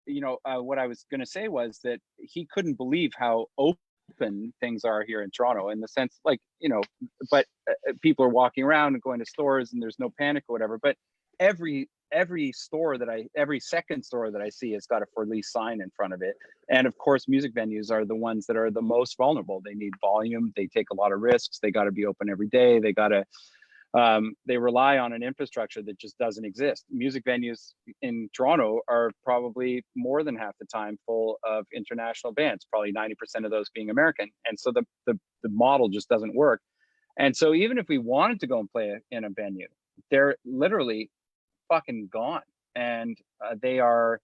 you know, what I was going to say was that he couldn't believe how open things are here in Toronto, in the sense, like, you know, but people are walking around and going to stores and there's no panic or whatever. But every second store that I see has got a for lease sign in front of it. And of course, music venues are the ones that are the most vulnerable. They need volume. They take a lot of risks. They got to be open every day. They got to they rely on an infrastructure that just doesn't exist. Music venues in Toronto are probably more than half the time full of international bands, probably 90% of those being American. And so the model just doesn't work. And so even if we wanted to go and play in a venue, they're literally fucking gone. And they are,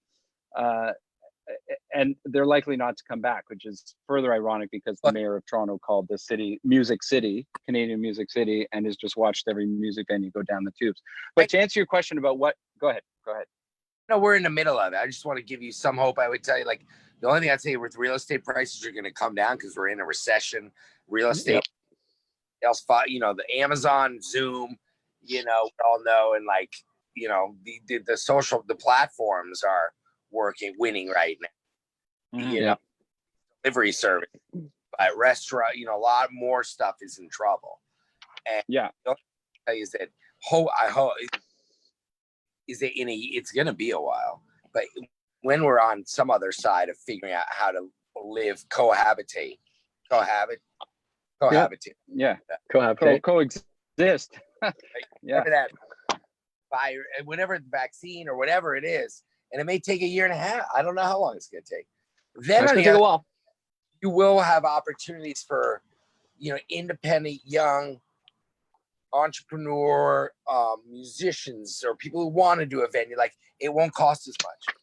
and they're likely not to come back, which is further ironic because the mayor of Toronto called the city Music City, Canadian Music City, and has just watched every music venue go down the tubes. But to answer your question about go ahead. No, we're in the middle of it. I just want to give you some hope. I would tell you, like, the only thing I'd say with real estate prices are going to come down because we're in a recession. Real estate, else, you know, the Amazon, Zoom, you know, we all know, and like, you know, the platforms are winning right now. You know, delivery service, but restaurant, you know, a lot more stuff is in trouble. And the only thing I tell you is that I hope is that it's going to be a while, but when we're on some other side of figuring out how to live, coexist. That whenever the vaccine or whatever it is, and it may take 1.5 years. I don't know how long it's going to take. Then it's going to take a while. You will have opportunities for, you know, independent, young, entrepreneur musicians or people who want to do a venue, like it won't cost as much.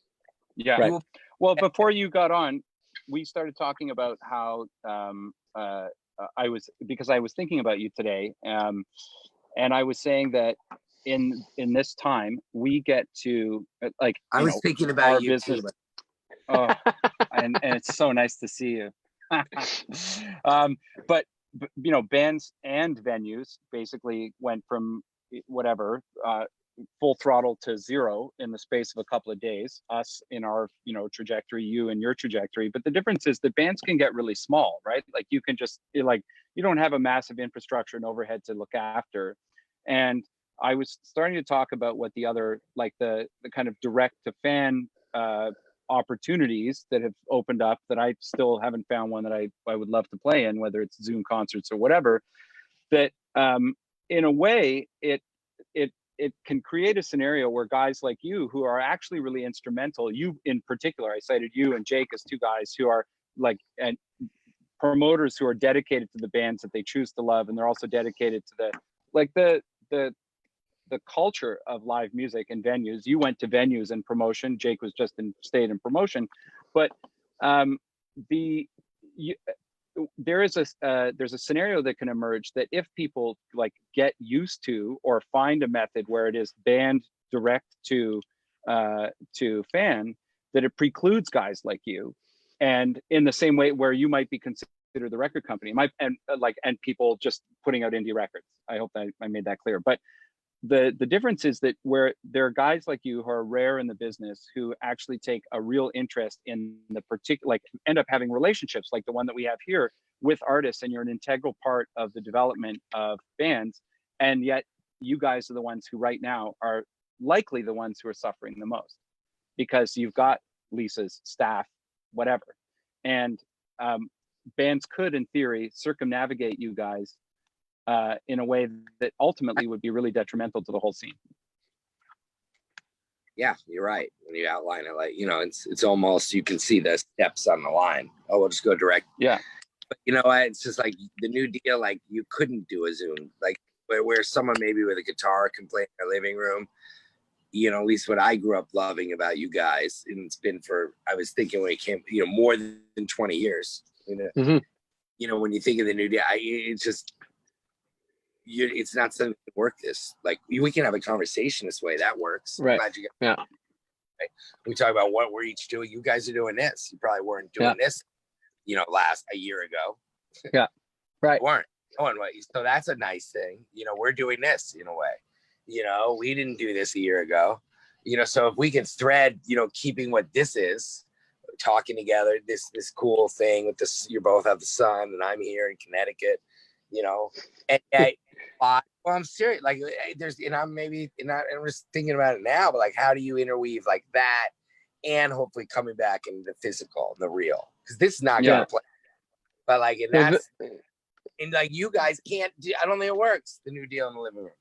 Yeah. Right. Well, before you got on, we started talking about how I was thinking about you today, and I was saying that in this time we get to I was thinking about our you business. too. Oh, and it's so nice to see you. But bands and venues basically went from whatever full throttle to zero in the space of a couple of days. Us in our trajectory, you and your trajectory. But the difference is that bands can get really small, right? Like you can just you don't have a massive infrastructure and overhead to look after. And I was starting to talk about what the other the kind of direct to fan opportunities that have opened up that I still haven't found one that I would love to play in, whether it's Zoom concerts or whatever, that in a way it can create a scenario where guys like you who are actually really instrumental, you in particular, I cited you and Jake as two guys who are and promoters who are dedicated to the bands that they choose to love, and they're also dedicated to the culture of live music and venues. You went to venues and promotion. Jake was just stayed in promotion, but there's a scenario that can emerge that if people get used to or find a method where it is band direct to fan, that it precludes guys like you, and in the same way where you might be considered the record company, and people just putting out indie records. I hope that I made that clear, but. The difference is that where there are guys like you who are rare in the business who actually take a real interest in the particular, end up having relationships like the one that we have here with artists, and you're an integral part of the development of bands. And yet you guys are the ones who right now are likely the ones who are suffering the most because you've got leases, staff, whatever. And bands could, in theory, circumnavigate you guys in a way that ultimately would be really detrimental to the whole scene. Yeah, you're right. When you outline it, it's almost, you can see the steps on the line. Oh, we'll just go direct. Yeah. But it's just like the new deal, you couldn't do a Zoom, where someone maybe with a guitar can play in their living room. At least what I grew up loving about you guys, and it's been I was thinking when it came, more than 20 years. Mm-hmm. When you think of the new deal, it's just, it's not something that work this. We can have a conversation this way. That works. Right. Yeah. Right? We talk about what we're each doing. You guys are doing this. You probably weren't doing this, last a year ago. Yeah. Right. You weren't. So that's a nice thing. We're doing this in a way. We didn't do this a year ago. So if we can thread, keeping what this is, talking together, this cool thing with this, you both have the sun and I'm here in Connecticut, well, I'm serious. I'm just thinking about it now, but how do you interweave that and hopefully coming back into the physical, the real? Because this is not gonna play. But you guys can't do. I don't think it works. The new deal in the living room.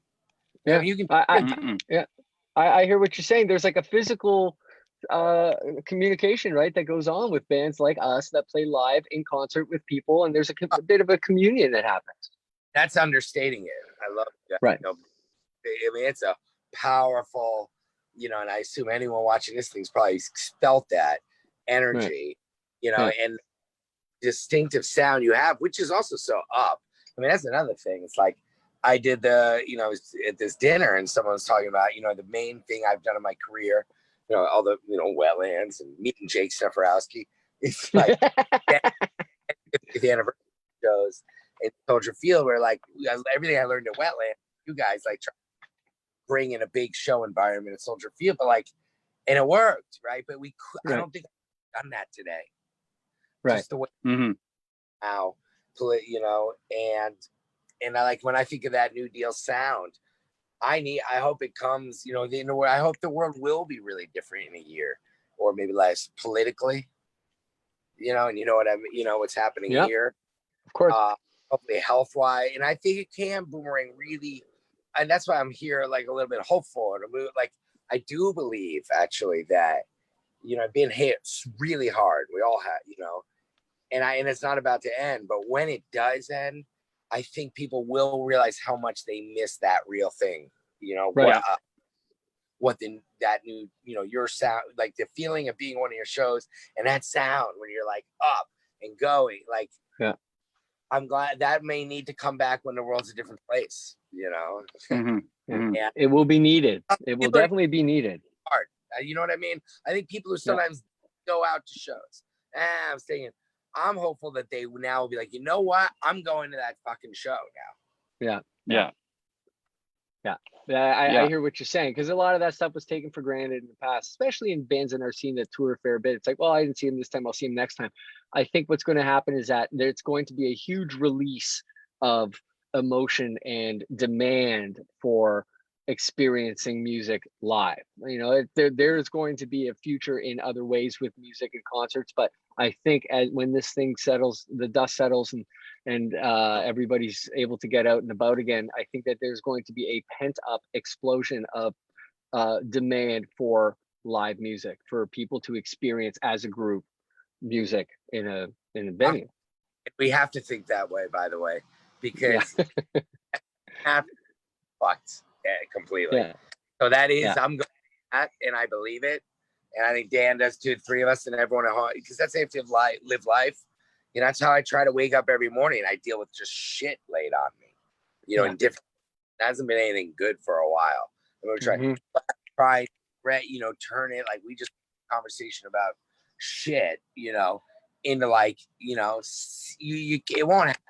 Yeah, you can. I hear what you're saying. There's a physical communication, right, that goes on with bands like us that play live in concert with people, and there's a bit of a communion that happens. That's understating it. I love that. Right. It's a powerful, and I assume anyone watching this thing's probably felt that energy, and distinctive sound you have, which is also so up. That's another thing. It's I did I was at this dinner and someone was talking about, the main thing I've done in my career, all the, wetlands and meeting Jake Stefarowski. It's the anniversary shows in Soldier Field where everything I learned at Wetland, you guys try to bring in a big show environment at Soldier Field, but and it worked, right? But I don't think I've done that today. Right. Just the way now, and I when I think of that new deal sound, I hope it comes, I hope the world will be really different in a year or maybe less politically, and what I mean, what's happening here. Of course. Hopefully health-wise, and I think it can boomerang really, and that's why I'm here a little bit hopeful, and I do believe actually that being hit really hard, we all have, and it's not about to end, but when it does end, I think people will realize how much they miss that real thing. You know, Right. what that new, you know, your sound, like the feeling of being one of your shows and that sound when you're like up and going, like, yeah. I'm glad that may need to come back when the world's a different place, you know. Yeah. It will be needed. It will definitely be needed. Hard. You know what I mean? I think people who sometimes go out to shows, I'm staying. I'm hopeful that they now will be like, you know what? I'm going to that fucking show now. Yeah. I hear what you're saying, because a lot of that stuff was taken for granted in the past, especially in bands in our scene that tour a fair bit. It's like, well, I didn't see him this time, I'll see him next time. I think what's going to happen is that there's going to be a huge release of emotion and demand for experiencing music live. You know, there's going to be a future in other ways with music and concerts, but I think when this thing settles, the dust settles, and everybody's able to get out and about again, I think that there's going to be a pent up explosion of demand for live music, for people to experience as a group music in a venue. We have to think that way, by the way, because have fucked completely. Yeah. So that is, I'm going to that, and I believe it. And I think Dan does too, 3 of us and everyone at home, because that's how you live life. You know, that's how I try to wake up every morning. I deal with just shit laid on me, you know, in different, it hasn't been anything good for a while. And we're try, you know, turn it, like we just conversation about shit, you know, into like, you know, it won't happen.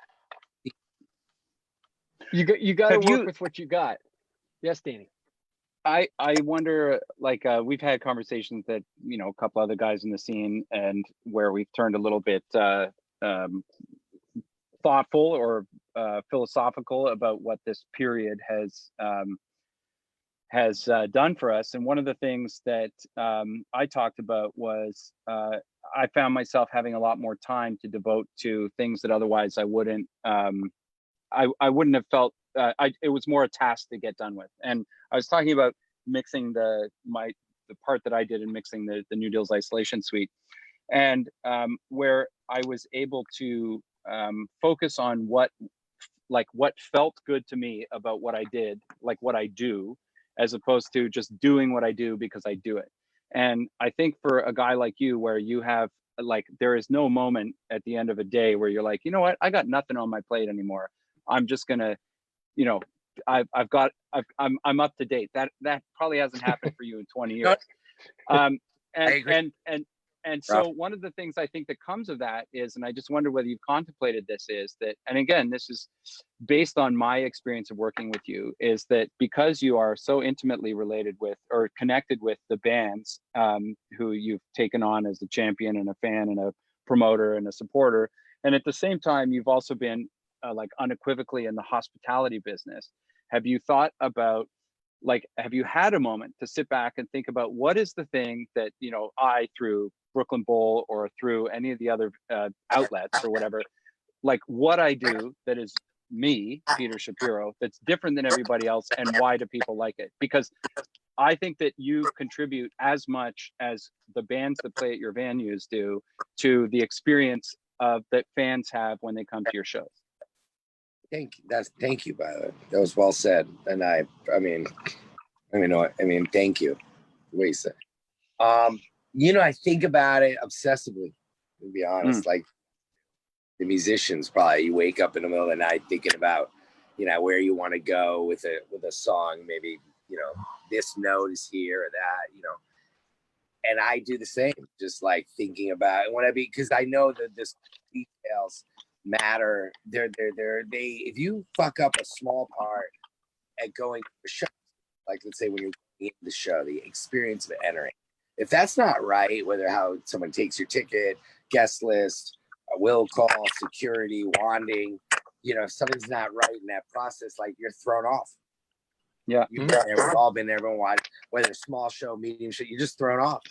You got to work with what you got. Yes, Danny. I wonder, like, we've had conversations that, you know, a couple other guys in the scene, and where we've turned a little bit thoughtful or philosophical about what this period has done for us. And one of the things that I talked about was I found myself having a lot more time to devote to things that otherwise I wouldn't. I wouldn't have felt. It was more a task to get done with. And I was talking about mixing the part that I did in mixing the New Deal's Isolation Suite, and where I was able to focus on what felt good to me about what I did, like what I do, as opposed to just doing what I do because I do it. And I think for a guy like you, where you have, like, there is no moment at the end of a day where you're like, you know what, I got nothing on my plate anymore. I'm just gonna, you know, I'm up to date. That probably hasn't happened for you in 20 years. And so one of the things I think that comes of that is, and I just wonder whether you've contemplated this, is that, and again, this is based on my experience of working with you, is that because you are so intimately related with or connected with the bands who you've taken on as a champion and a fan and a promoter and a supporter, and at the same time, you've also been like unequivocally in the hospitality business. Have you thought about, like, have you had a moment to sit back and think about what is the thing that, you know, I, through Brooklyn Bowl or through any of the other outlets or whatever, like what I do that is me, Peter Shapiro, that's different than everybody else, and why do people like it? Because I think that you contribute as much as the bands that play at your venues do to the experience that fans have when they come to your shows. Thank you, by the way. That was well said. And I mean, thank you. What you said. You know, I think about it obsessively, to be honest. Like the musicians, probably you wake up in the middle of the night thinking about, you know, where you want to go with a song. Maybe, you know, this note is here or that, you know. And I do the same, just like thinking about it because I know that this details matter. They if you fuck up a small part at going to a show, like let's say when you're going to the show, the experience of entering, if that's not right, whether how someone takes your ticket, guest list, a will call, security, wanding, you know, if something's not right in that process, like you're thrown off. Yeah, you've been there, we've all been there, everyone watched, whether it's small show, medium show, you're just thrown off.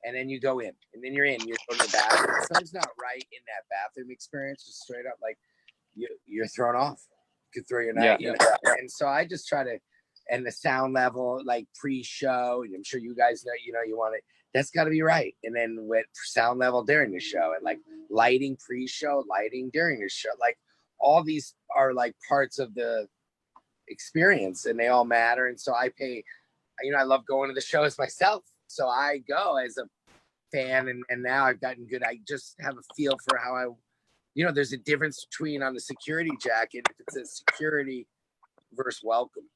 And then you go in, and then you're going to the bathroom. If something's not right in that bathroom experience, just straight up, like you're thrown off. You could throw your night, you know. And so I just try to, and the sound level, like pre-show, and I'm sure you guys know, you know, you want it. That's got to be right. And then with sound level during the show, and like lighting pre-show, lighting during the show, like all these are like parts of the experience, and they all matter. And so I pay, I love going to the shows myself, so I go as a fan, and now I've gotten good. I just have a feel for how there's a difference between on the security jacket, if it says security versus welcome,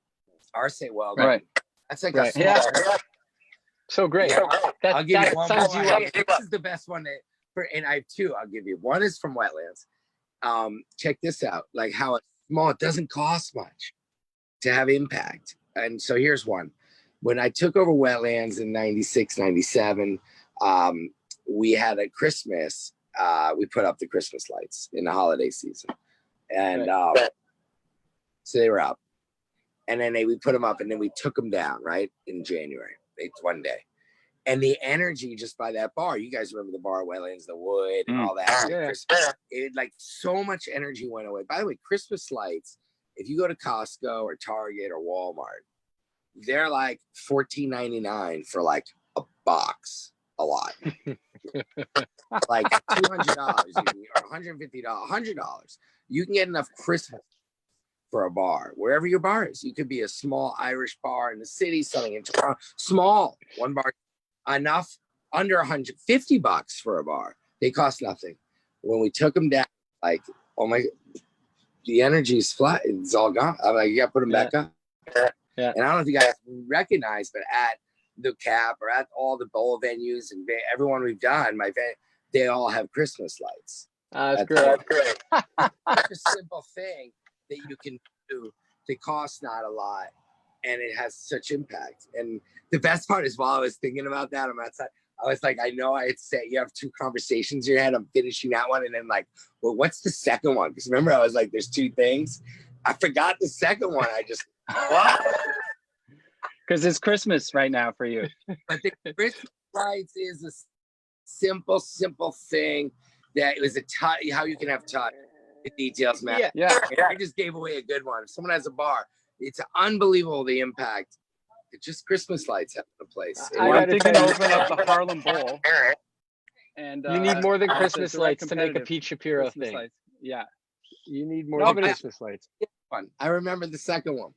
or say welcome. Right. That's like Right. a small. Yeah. So great. I'll give you one sums more. you up. This is the best one and I have two. I'll give you. One is from Wetlands. Check this out. Like how it's small. It doesn't cost much to have impact. And so here's one. When I took over Wetlands in 96, 97, we had a Christmas. We put up the Christmas lights in the holiday season. And so they were up. And then we put them up, and then we took them down, right, in January. It's one day. And the energy just by that bar, you guys remember the bar, Wetlands, the wood, and all that. Yeah. It like so much energy went away. By the way, Christmas lights, if you go to Costco or Target or Walmart, they're like $14.99 for like a box, a lot. Like $200 or $150, $100. You can get enough Christmas for a bar, wherever your bar is. You could be a small Irish bar in the city, something in Toronto, small one bar, enough under $150 for a bar. They cost nothing. When we took them down, like, oh my, the energy is flat. It's all gone. I'm like, you got to put them back up. Yeah. And I don't know if you guys recognize, but at the Cap or at all the bowl venues and everyone we've done, they all have Christmas lights. That's great. It's a simple thing that you can do. They cost not a lot, and it has such impact. And the best part is, while I was thinking about that, I'm outside. I was like, I know I'd say you have two conversations in your head. I'm finishing that one, and then like, well, what's the second one? Because remember, I was like, there's two things. I forgot the second one. I just because it's Christmas right now for you. But the Christmas lights is a simple thing that was how you can have touch. The details matter. Yeah. I just gave away a good one. If someone has a bar, it's unbelievable the impact. It's just Christmas lights have a place. I'm thinking to open up the Harlem Bowl. And you need more than it's a Christmas direct lights to make a competitive Pete Shapiro Christmas thing. lights. Yeah. You need more No, than but Christmas lights. I remember the second one.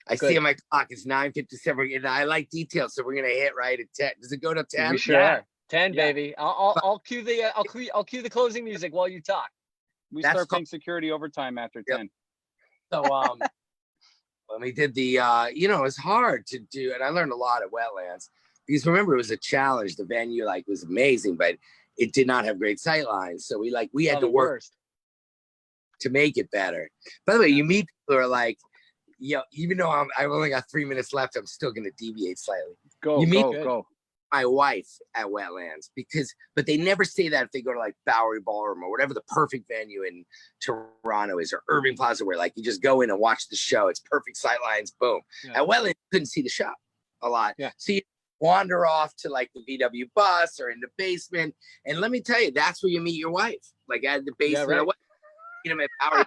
I Good. see on my clock, it's 9:57, and I like details, so we're gonna hit right at 10. Does it go to 10? We sure are. 10, Yeah. baby. I'll cue the I'll cue the closing music while you talk. We That's start paying security overtime after 10. So when we did the it was hard to do, and I learned a lot at Wetlands, because remember, it was a challenge. The venue was amazing, but it did not have great sight lines. So we had to work to make it better. By the way, you meet people who are like, even though I've only got 3 minutes left, I'm still gonna deviate slightly. Go. My wife at Wetlands, but they never say that if they go to like Bowery Ballroom or whatever the perfect venue in Toronto is, or Irving Plaza, where like you just go in and watch the show. It's perfect sight lines, boom. Yeah. At Wetlands, you couldn't see the show a lot. Yeah. So you wander off to like the VW bus or in the basement. And let me tell you, that's where you meet your wife. Like at the basement, right. of Wetlands, at Bowery Ballroom,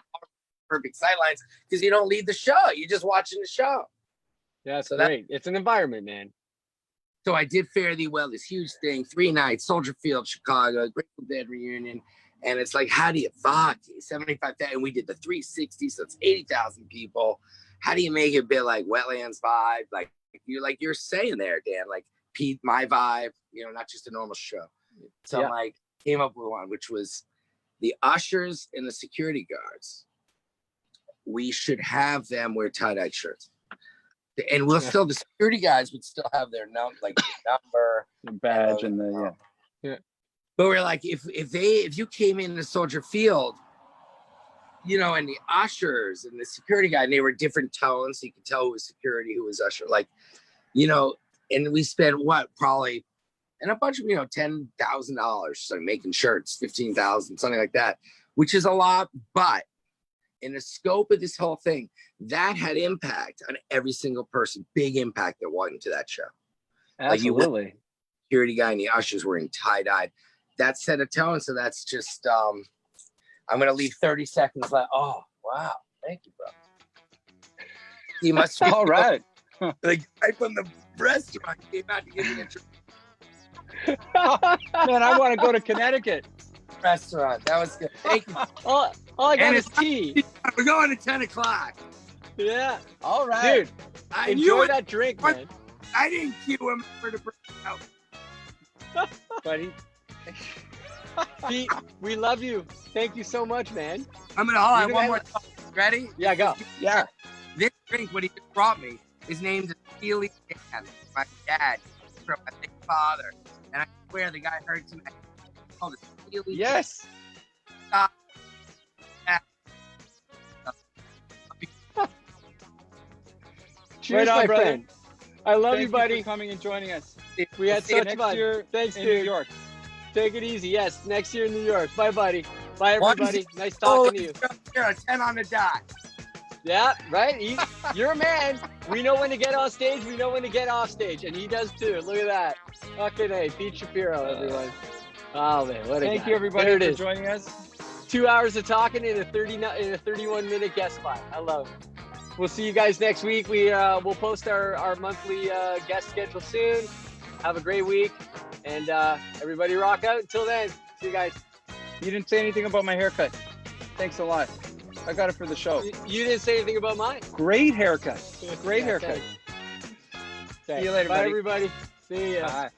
perfect sight lines, because you don't leave the show. You're just watching the show. Yeah, that's So great. It's an environment, man. So I did fare thee well, this huge thing, 3 nights, Soldier Field, Chicago, Grateful Dead reunion. And it's like, how do you 75,000? And we did the 360, so it's 80,000 people. How do you make it a bit like Wetlands vibe? Like you're saying there, Dan, like Pete, my vibe, not just a normal show. So I came up with one, which was the ushers and the security guards. We should have them wear tie-dye shirts. And the security guys would still have their number, The badge and the But we're like, if you came into Soldier Field, and the ushers and the security guy, and they were different tones, so you could tell who was security, who was usher, and we spent probably, and a bunch of $10,000 so making shirts, 15,000, something like that, which is a lot, but in the scope of this whole thing, that had impact on every single person, big impact that walked into that show. Absolutely. Security guy and the ushers wearing tie-dyed. That set a tone. So that's just, I'm going to leave 30 seconds left. Oh, wow. Thank you, bro. You must be all right. Like right from the restaurant came out to give me a Man, I want to go to Connecticut. restaurant. That was good. Thank you. All I got And is tea. We're going at 10 o'clock. Yeah. All right. Dude, I enjoy that drink, what- man. I didn't cue him for the break out. Buddy. Pete, we love you. Thank you so much, man. I'm gonna hold on You're one the more man- time. Ready? Yeah, go. Yeah. This drink, what he just brought me, is named Steely Dan. My dad, from my big father, and I swear the guy heard tonight. It's called a Steely. Yes. Cheers, Right on, my brother. friend. I love Thank you, buddy. for coming and joining us. We had See you such next fun. year Thanks, in dude. New York. Take it easy. Yes, next year in New York. Bye, buddy. Bye, One everybody. Nice Oh, talking to you. here, 10 on the dot. Yeah, right. You're a man. We know when to get on stage. We know when to get off stage, and he does too. Look at that. Fucking A. Pete Shapiro, everyone. Oh man, what a Thank guy. you, everybody, There it for is. joining us. 2 hours of talking in a 31-minute guest spot. I love it. We'll see you guys next week. We'll post our monthly guest schedule soon. Have a great week, and everybody rock out. Until then, see you guys. You didn't say anything about my haircut. Thanks a lot. I got it for the show. You didn't say anything about mine. Great haircut. Great Yeah, haircut. thanks. Okay. See you later, Bye, buddy. everybody. See ya. Bye.